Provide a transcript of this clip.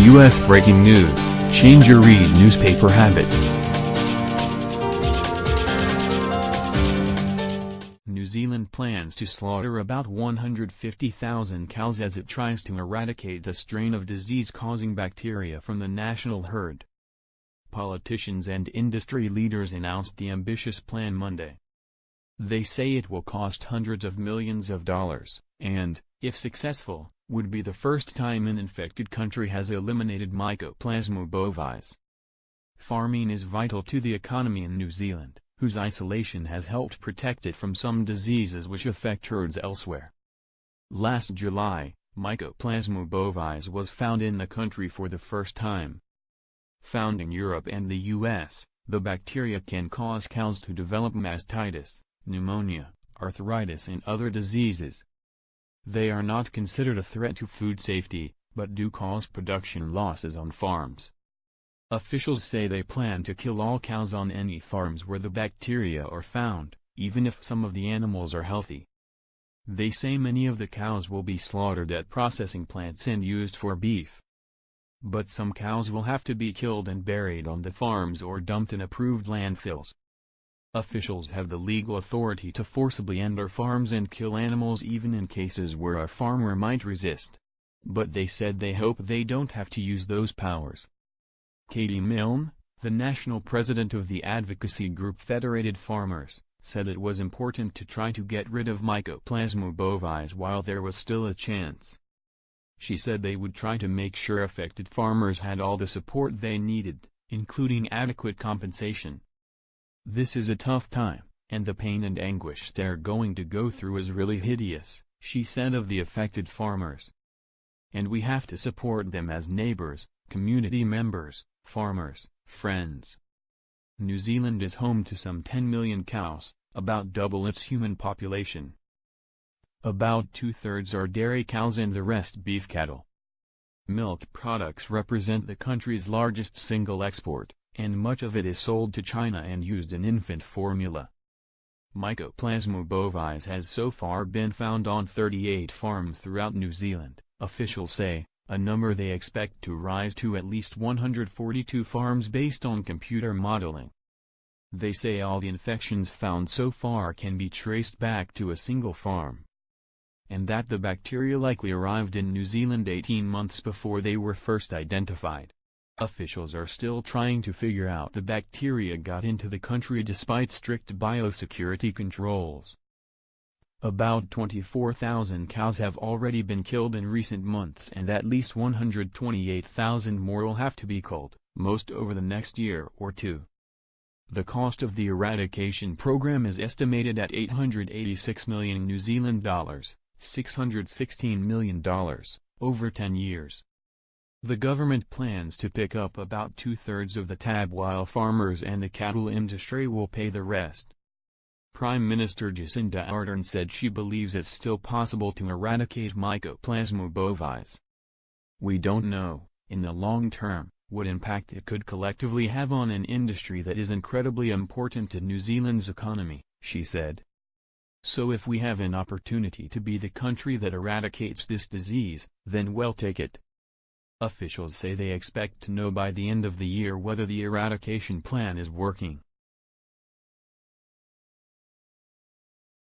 U.S. breaking news, change your read newspaper habit. New Zealand plans to slaughter about 150,000 cows as it tries to eradicate a strain of disease-causing bacteria from the national herd. Politicians and industry leaders announced the ambitious plan Monday. They say it will cost hundreds of millions of dollars, and, if successful, would be the first time an infected country has eliminated Mycoplasma bovis. Farming is vital to the economy in New Zealand, whose isolation has helped protect it from some diseases which affect herds elsewhere. Last July, Mycoplasma bovis was found in the country for the first time. Found in Europe and the US, the bacteria can cause cows to develop mastitis, pneumonia, arthritis and other diseases. They are not considered a threat to food safety, but do cause production losses on farms. Officials say they plan to kill all cows on any farms where the bacteria are found, even if some of the animals are healthy. They say many of the cows will be slaughtered at processing plants and used for beef. But some cows will have to be killed and buried on the farms or dumped in approved landfills. Officials have the legal authority to forcibly enter farms and kill animals even in cases where a farmer might resist. But they said they hope they don't have to use those powers. Katie Milne, the national president of the advocacy group Federated Farmers, said it was important to try to get rid of Mycoplasma bovis while there was still a chance. She said they would try to make sure affected farmers had all the support they needed, including adequate compensation. "This is a tough time, and the pain and anguish they're going to go through is really hideous," she said of the affected farmers. "And we have to support them as neighbors, community members, farmers, friends." New Zealand is home to some 10 million cows, about double its human population. About 2/3 are dairy cows and the rest beef cattle. Milk products represent the country's largest single export, and much of it is sold to China and used in infant formula. Mycoplasma bovis has so far been found on 38 farms throughout New Zealand, officials say, a number they expect to rise to at least 142 farms based on computer modeling. They say all the infections found so far can be traced back to a single farm, and that the bacteria likely arrived in New Zealand 18 months before they were first identified. Officials are still trying to figure out the bacteria got into the country despite strict biosecurity controls. About 24,000 cows have already been killed in recent months and at least 128,000 more will have to be culled, most over the next year or two. The cost of the eradication program is estimated at $886 million New Zealand dollars, $616 million, over 10 years. The government plans to pick up about 2/3 of the tab while farmers and the cattle industry will pay the rest. Prime Minister Jacinda Ardern said she believes it's still possible to eradicate Mycoplasma bovis. "We don't know, in the long term, what impact it could collectively have on an industry that is incredibly important to New Zealand's economy," she said. "So if we have an opportunity to be the country that eradicates this disease, then we'll take it." Officials say they expect to know by the end of the year whether the eradication plan is working.